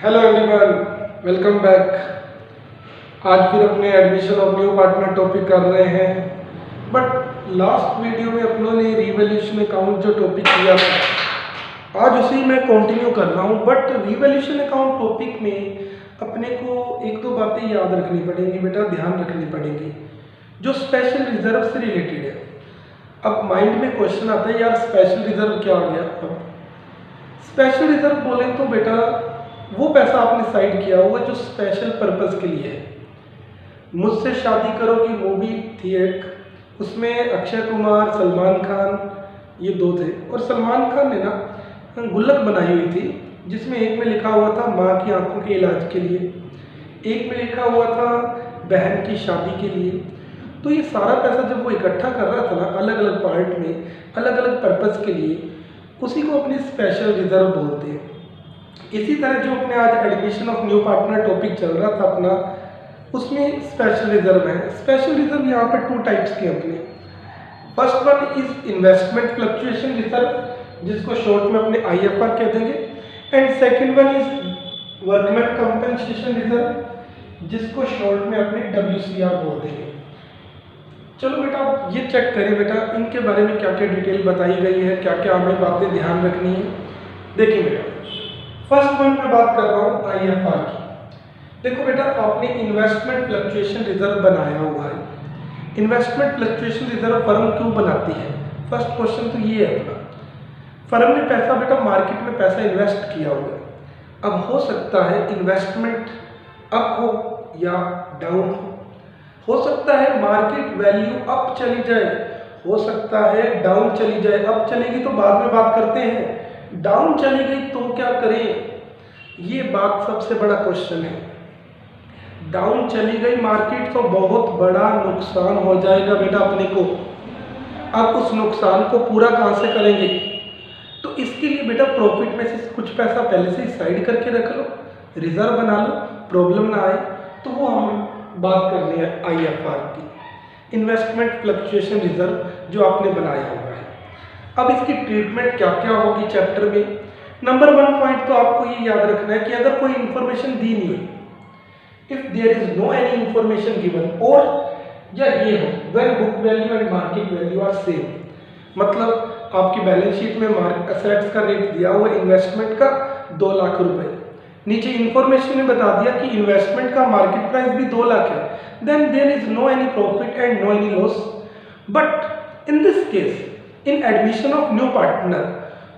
Hello everyone, welcome back. आज फिर अपने admission of new partner topic कर रहे हैं। बट लास्ट वीडियो में अपनों ने रिवैल्यूएशन अकाउंट जो टॉपिक किया था, आज उसी में कंटिन्यू कर रहा हूँ। बट रिवैल्यूएशन अकाउंट टॉपिक में अपने को एक दो बातें याद रखनी पड़ेंगी बेटा, ध्यान रखनी पड़ेंगी जो स्पेशल रिजर्व से रिलेटेड है। अब माइंड में क्वेश्चन आता है, यार स्पेशल रिजर्व क्या आ गया। अब स्पेशल रिजर्व बोले तो बेटा वो पैसा आपने साइड किया हुआ जो स्पेशल पर्पस के लिए है। मुझसे शादी करो की मूवी थी एक, उसमें अक्षय कुमार, सलमान खान ये दो थे। और सलमान खान ने ना गुल्लक बनाई हुई थी जिसमें एक में लिखा हुआ था माँ की आंखों के इलाज के लिए, एक में लिखा हुआ था बहन की शादी के लिए। तो ये सारा पैसा जब वो इकट्ठा कर रहा था ना अलग अलग पार्ट में अलग अलग पर्पस के लिए, उसी को अपनी स्पेशल रिजर्व बोलते हैं। इसी तरह जो अपने आज admission of new partner topic चल रहा था अपना, उसमें स्पेशल रिजर्व है। स्पेशल रिजर्व यहाँ पे टू टाइप्स के अपने। First one is investment fluctuation reserve, जिसको शॉर्ट में अपने IFR कह देंगे। And second one is workman compensation reserve, जिसको शॉर्ट में अपने WCR बोल देंगे। चलो बेटा ये चेक करें बेटा इनके बारे में क्या क्या डिटेल बताई गई है, क्या क्या हमें बातें ध्यान रखनी है। देखिए बेटा फर्स्ट वन मैं बात कर रहा हूँ IFR की। देखो बेटा आपने इन्वेस्टमेंट फ्लक्चुएशन रिजर्व बनाया हुआ है। इन्वेस्टमेंट फ्लक्चुएशन रिजर्व फर्म क्यों बनाती है? फर्स्ट क्वेश्चन तो ये है अपना। फर्म ने पैसा बेटा मार्केट में पैसा इन्वेस्ट किया हुआ है। अब हो सकता है इन्वेस्टमेंट अप हो या डाउन हो सकता है मार्केट वैल्यू अप चली जाए, हो सकता है डाउन चली जाए। अप चलेगी तो बाद में बात करते हैं, डाउन चली गई तो क्या करें, ये बात सबसे बड़ा क्वेश्चन है। डाउन चली गई मार्केट तो बहुत बड़ा नुकसान हो जाएगा बेटा अपने को। अब उस नुकसान को पूरा कहां से करेंगे? तो इसके लिए बेटा प्रॉफिट में से कुछ पैसा पहले से ही साइड करके रख लो, रिजर्व बना लो, प्रॉब्लम ना आए। तो वो हम बात करनी है IFR की, इन्वेस्टमेंट फ्लक्चुएशन रिजर्व जो आपने बनाया हुआ है। अब इसकी ट्रीटमेंट क्या क्या होगी चैप्टर में। नंबर 1 पॉइंट तो आपको ये याद रखना है कि अगर कोई इंफॉर्मेशन दी नहीं है, if there is no any information given, और या ये हो when book value and market value are same, मतलब आपकी बैलेंस शीट में असेट्स का रेट दिया हुआ इन्वेस्टमेंट का 2 लाख रुपए, नीचे इंफॉर्मेशन में बता दिया कि इन्वेस्टमेंट का मार्केट प्राइस भी 2 लाख है, then there is no any profit and no any loss. But in this case in admission of new partner,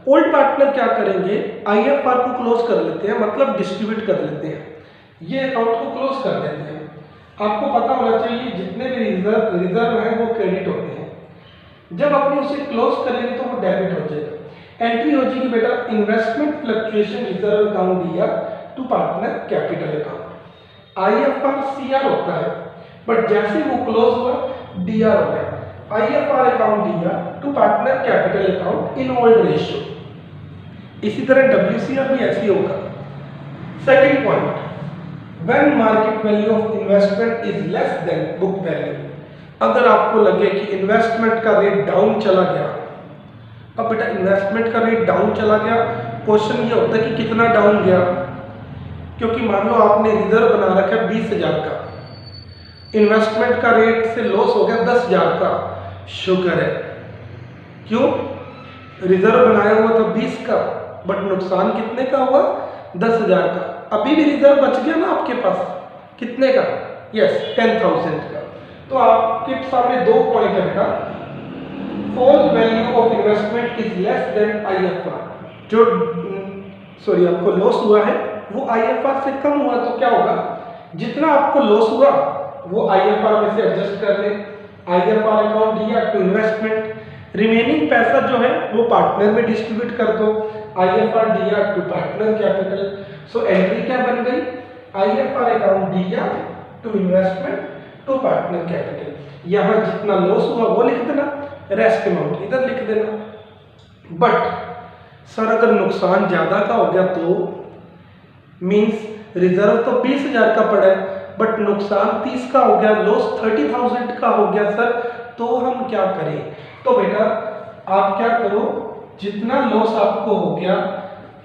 old partner क्या करेंगे, IFR को क्लोज कर लेते हैं, मतलब डिस्ट्रीब्यूट कर लेते हैं, ये अकाउंट को क्लोज कर देते हैं। आपको पता होना चाहिए जितने भी रिजर्व हैं वो क्रेडिट होते हैं, जब अपने उसे क्लोज करेंगे तो वो डेबिट हो जाएगा। एंट्री हो जाएगी बेटा इन्वेस्टमेंट फ्लक्चुएशन रिजर्व अकाउंट दिया to partner capital account. IFR CR होता है, बट जैसे वो क्लोज हुआ DR हो गया। IFR अकाउंट दिया to partner capital account in old ratio. इसी तरह WCR भी ऐसे होगा। Second point, when market value of investment is less than book value, अगर आपको लगे कि इन्वेस्टमेंट का रेट डाउन चला गया। अब बेटा इन्वेस्टमेंट का रेट डाउन चला गया, क्वेश्चन ये होता है कि कितना डाउन गया, क्योंकि मान लो आपने रिजर्व बना रखा है 20,000 का, इन्वेस्टमेंट का रेट से लॉस हो गया 10,000 का, शुक्र है। क्यों? रिजर्व बनाया हुआ था 20 का, बट नुकसान कितने का हुआ? 10,000 का। अभी भी रिजर्व बच गया ना आपके पास, कितने का? यस 10,000 का। तो आपके सामने 2 पॉइंट है बेटा, fall value of investment is less then IFR, जो सॉरी आपको लॉस हुआ है वो IFR से कम हुआ, तो क्या होगा, जितना आपको लॉस हुआ वो IFR में से एडजस्ट कर ले, IFR अकाउंट दिया टू इन्वेस्टमेंट, रिमेनिंग पैसा जो है वो पार्टनर में डिस्ट्रीब्यूट कर दो, IFR दिया to partner capital. So entry क्या बन गई, IFR अकाउंट दिया to investment to partner capital. यहाँ जितना लॉस हुआ वो लिख देना, रेस्ट अमाउंट इधर लिख देना। बट सर अगर नुकसान ज्यादा का हो गया तो मींस रिजर्व तो 20,000 का पड़ा है, बट नुकसान 30 का हो गया, लॉस 30,000 का हो गया सर, तो हम क्या करें? तो बेटा आप क्या करो, जितना लॉस आपको हो गया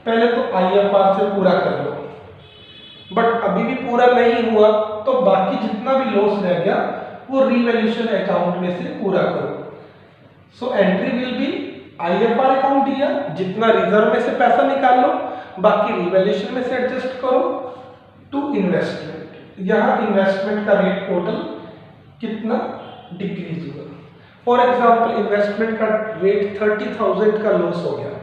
पहले तो IFR से पूरा कर लो, बट अभी भी पूरा नहीं हुआ, तो बाकी जितना भी लॉस रह गया वो रीवैल्यूएशन अकाउंट में से पूरा करो। So entry will be IFR account दिया, जितना रिजर्व में से पैसा निकाल लो, बाकी रिवैल्यूएशन में से एडजस्ट करो टू इन्वेस्टमेंट। यहाँ इन्वेस्टमेंट का रेट टोटल कितना डिक्रीज हुआ। फॉर एग्जाम्पल इन्वेस्टमेंट का रेट 30,000 का लॉस हो गया,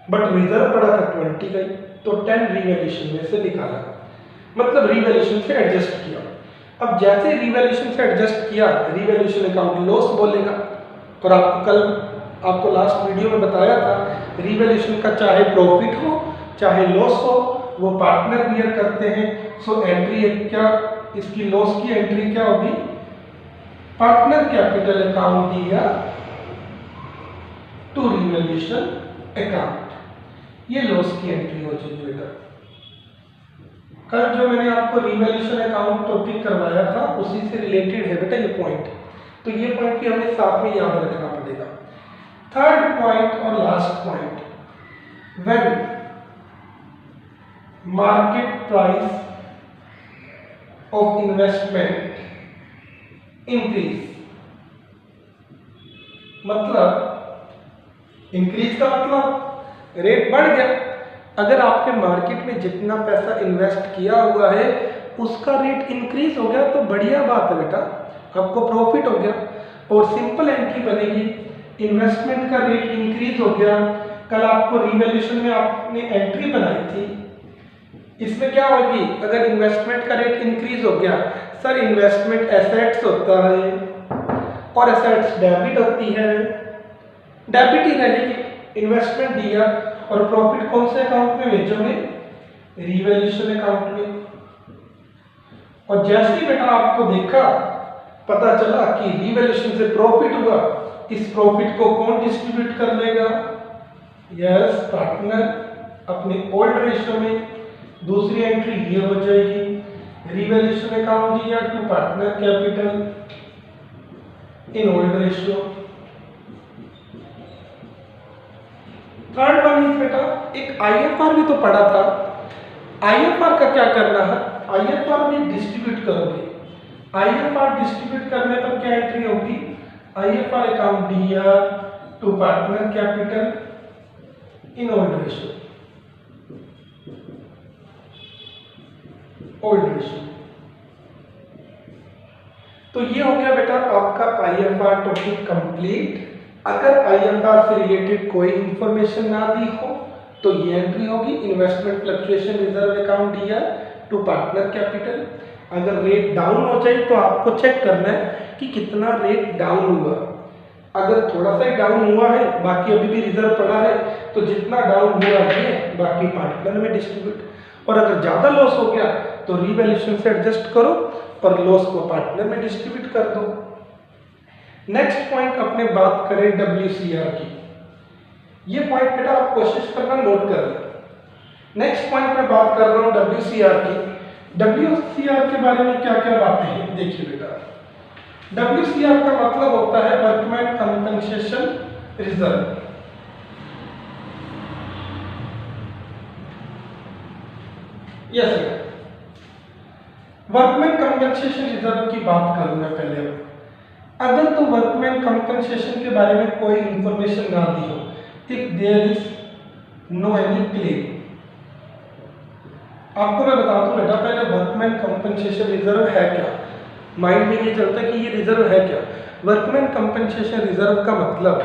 बट रिजर्व पड़ा था 20 का, तो 10 रिवैल्यूएशन में से निकाला, मतलब रिवैल्यूएशन से एडजस्ट किया। अब जैसे रिवैल्यूएशन से एडजस्ट किया, रिवैल्यूएशन अकाउंट लॉस बोलेगा। और आपको लास्ट वीडियो में बताया था रिवैल्यूएशन का चाहे प्रॉफिट हो चाहे लॉस हो, वो पार्टनर बियर करते हैं। सो एंट्री क्या, इसकी लॉस की एंट्री क्या होगी, पार्टनर कैपिटल अकाउंट दिया टू रिवैल्यूएशन अकाउंट। ये लॉस की एंट्री हो जाएगी बेटा। कल जो मैंने आपको रिवैल्यूएशन अकाउंट टॉपिक करवाया था उसी से रिलेटेड है बेटा ये पॉइंट, तो ये पॉइंट भी हमें साथ में याद रखना पड़ेगा। थर्ड पॉइंट और last point, when market price of investment increase, मतलब इंक्रीज का मतलब रेट बढ़ गया। अगर आपके मार्केट में जितना पैसा इन्वेस्ट किया हुआ है उसका रेट इंक्रीज हो गया तो बढ़िया बात है बेटा, आपको प्रॉफिट हो गया। और सिंपल एंट्री बनेगी, इन्वेस्टमेंट का रेट इंक्रीज हो गया। कल आपको रिवैल्यूएशन में आपने एंट्री बनाई थी, इसमें क्या होगी, अगर इन्वेस्टमेंट का रेट इंक्रीज हो गया, सर इन्वेस्टमेंट एसेट्स होता है और एसेट्स डेबिट होती है, डेबिट ही रहेगी। इन्वेस्टमेंट दिया और प्रॉफिट कौन से अकाउंट में भेजोगे, रिवैल्यूएशन अकाउंट में। और जैसे ही बेटा आपको देखा, पता चला कि रिवैल्यूएशन से प्रॉफिट हुआ, इस प्रॉफिट को कौन डिस्ट्रीब्यूट कर लेगा, यस पार्टनर अपने ओल्ड रेशियो में। दूसरी एंट्री ये हो जाएगी, रिवैल्यूएशन अकाउंट दिया to partner capital in old ratio. Third one is बेटा, एक IFR भी तो पड़ा था, IFR का क्या करना है, IFR भी डिस्ट्रीब्यूट करोगे। IFR डिस्ट्रीब्यूट करने पर क्या एंट्री होगी, IFR अकाउंट दिया to partner capital in old ratio, old ratio. तो ये हो गया बेटा आपका IFR टॉपिक कंप्लीट। अगर IFR से रिलेटेड कोई इंफॉर्मेशन ना दी हो तो ये एंट्री होगी, इन्वेस्टमेंट फ्लक्चुएशन रिजर्व अकाउंट दिया टू पार्टनर कैपिटल। अगर रेट डाउन हो जाए तो आपको चेक करना है कि कितना रेट डाउन हुआ। अगर थोड़ा सा ही डाउन हुआ है, बाकी अभी भी रिजर्व पड़ा है, तो जितना डाउन हुआ है बाकी पार्टनर में डिस्ट्रीब्यूट। और अगर ज़्यादा लॉस हो गया तो रिवैल्यूएशन से एडजस्ट करो और लॉस को पार्टनर में डिस्ट्रीब्यूट कर दो। नेक्स्ट पॉइंट अपने बात करें WCR की। ये पॉइंट बेटा आप कोशिश करना नोट कर लें। नेक्स्ट पॉइंट में बात कर रहा हूँ WCR की। WCR के बारे में क्या क्या बातें हैं देखिए बेटा। WCR का मतलब होता है workman compensation reserve. Yes workman compensation reserve की बात करूं मैं पहले। अगर तो वर्कमैन कंपनसेशन के बारे में कोई इंफॉर्मेशन ना दी हो, if there is no any claim, आपको मैं बता दूं बेटा पहले वर्कमैन कंपनसेशन रिजर्व है क्या। माइंड में ये चलता है कि ये रिजर्व है क्या। वर्कमैन कंपनसेशन रिजर्व का मतलब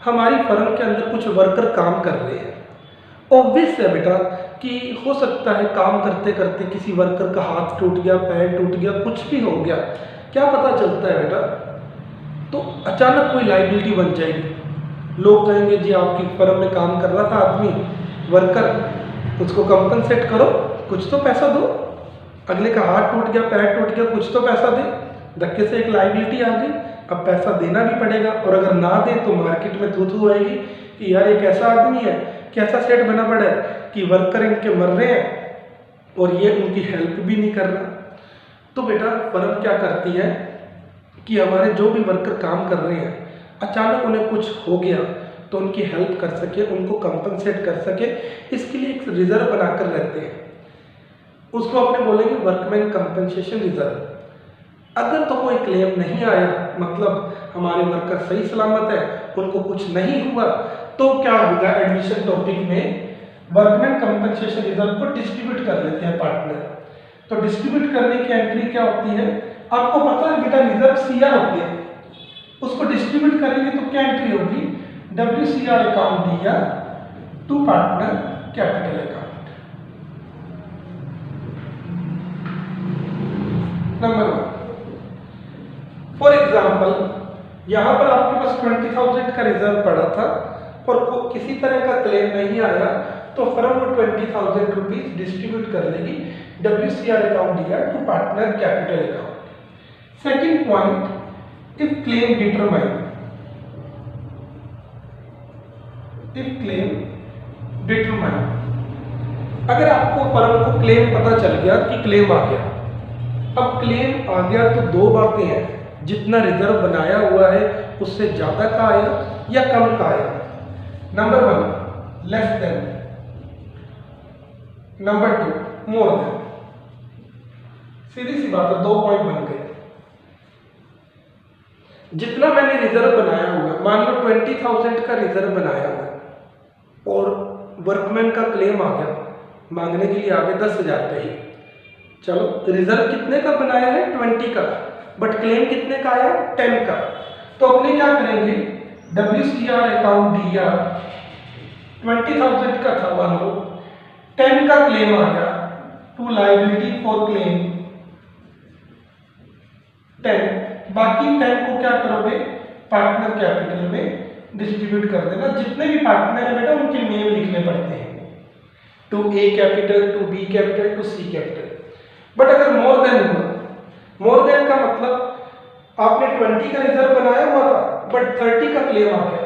हमारी फर्म के अंदर कुछ वर्कर काम कर रहे हैं। ऑब्वियस है बेटा कि हो सकता है काम करते करते किसी वर्कर का हाथ टूट गया, पैर टूट गया, कुछ भी हो गया, क्या पता चलता है बेटा, तो अचानक कोई लायबिलिटी बन जाएगी। लोग कहेंगे जी आपकी फर्म में काम कर रहा था आदमी, वर्कर, उसको कंपनसेट करो, कुछ तो पैसा दो। अगले का हाथ टूट गया, पैर टूट गया, कुछ तो पैसा दे। धक्के से एक लायबिलिटी आ गई, अब पैसा देना भी पड़ेगा। और अगर ना दे तो मार्केट में थू आएगी कि यार एक ऐसा आदमी है, कैसा सेट बना पड़ा है कि वर्कर इनके मर रहे हैं और ये उनकी हेल्प भी नहीं कर रहा। तो बेटा फर्म क्या करती है कि हमारे जो भी वर्कर काम कर रहे हैं, अचानक उन्हें कुछ हो गया तो उनकी हेल्प कर सके, उनको कंपनसेट कर सके, इसके लिए एक रिजर्व बनाकर रहते हैं। उसको अपने बोलेंगे वर्कमैन कंपनसेशन रिजर्व। अगर तो कोई क्लेम नहीं आया, मतलब हमारे वर्कर सही सलामत है, उनको कुछ नहीं हुआ, तो क्या होगा एडमिशन टॉपिक में वर्कमैन कंपनसेशन रिजर्व को डिस्ट्रीब्यूट कर लेते हैं पार्टनर। तो डिस्ट्रीब्यूट करने की एंट्री क्या होती है, आपको पता है बेटा रिजर्व सीआर होते हैं, उसको डिस्ट्रीब्यूट करेंगे तो क्या एंट्री होगी, WCR अकाउंट दिया to partner capital account. Number 1, for example यहां पर आपके पास 20,000 का रिजर्व पड़ा था और किसी तरह का क्लेम नहीं आया, तो फर्म को 20,000 रुपीज डिस्ट्रीब्यूट कर लेगी WCR अकाउंट दिया to partner capital account. Second point, if claim determined, अगर आपको फर्म को क्लेम पता चल गया कि क्लेम आ गया, अब क्लेम आ गया तो दो बातें हैं, जितना रिजर्व बनाया हुआ है उससे ज्यादा का आया या कम का आया। Number 1 less than, number 2 more than. सीधी सी बात है, 2 पॉइंट बन गए। जितना मैंने रिजर्व बनाया हुआ, मान लो 20,000 का रिजर्व बनाया हुआ और वर्कमैन का क्लेम आ गया, मांगने के लिए आ गए 10,000 पे ही। चलो रिजर्व कितने का बनाया है, 20 का, बट क्लेम कितने का आया, 10 का। तो अपने क्या करेंगे, WCR अकाउंट दिया 20,000 का था, मान लो 10 का क्लेम आ गया, टू लायबिलिटी फॉर क्लेम 10, बाकी 10 को क्या करोगे, पार्टनर कैपिटल में डिस्ट्रीब्यूट कर देना। जितने भी पार्टनर है बेटा उनके नेम लिखने पड़ते हैं, to A capital, to B capital, to C capital. But अगर मोर देन हुआ, मोर देन का मतलब आपने 20 का रिजर्व बनाया हुआ था बट 30 का क्लेम आ गया,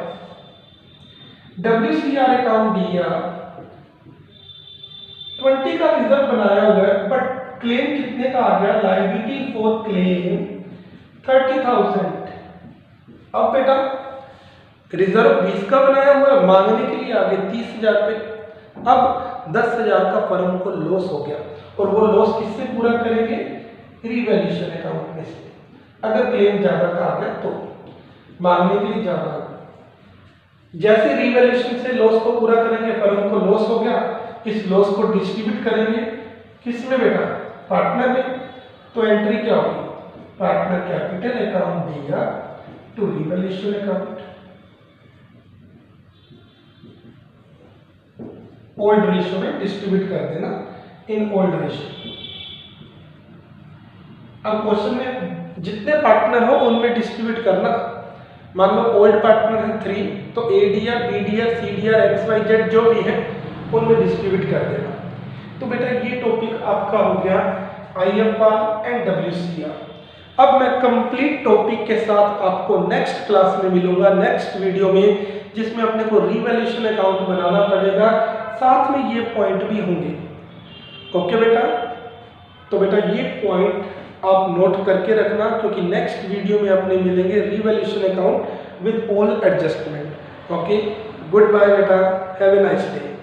WCR अकाउंट दिया 20 का रिजर्व बनाया हुआ है बट क्लेम कितने का आ गया, लायबिलिटी फॉर क्लेम 30,000। अब बेटा रिजर्व 20 का बनाया हुआ है, मांगने के लिए आगे 30,000 पे, अब 10,000 का फर्म को लॉस हो गया और वो लॉस किससे पूरा करेंगे, रिवैल्यूएशन अकाउंट में से। अगर क्लेम ज्यादा का आ गया तो मांगने के लिए ज्यादा आ गया, जैसे रिवैल्यूएशन से लॉस को पूरा करेंगे, फर्म को लॉस हो गया, इस लॉस को डिस्ट्रीब्यूट करेंगे किसमें बेटा, पार्टनर में। तो एंट्री क्या होगी, पार्टनर कैपिटल अकाउंट दिया to revaluation account. Old ratio में डिस्ट्रीब्यूट कर देना इन ओल्ड रेशियो। अब क्वेश्चन में जितने पार्टनर हो उनमें डिस्ट्रीब्यूट करना। मान लो ओल्ड पार्टनर है 3, तो ADR, BDR, CDR, XYZ जो भी है उनमें डिस्ट्रीब्यूट कर देना। तो बेटा ये टॉपिक आपका हो गया IFR एंड WCR। अब मैं कंप्लीट टॉपिक के साथ आपको नेक्स्ट क्लास में मिलूंगा, नेक्स्ट वीडियो में, जिसमें अपने को रिवैल्यूएशन अकाउंट बनाना पड़ेगा, साथ में ये पॉइंट भी होंगे। ओके बेटा, तो बेटा ये पॉइंट आप नोट करके रखना, क्योंकि नेक्स्ट वीडियो में अपने मिलेंगे revaluation account with all adjustment. Okay, good bye बेटा, हैव ए नाइस डे।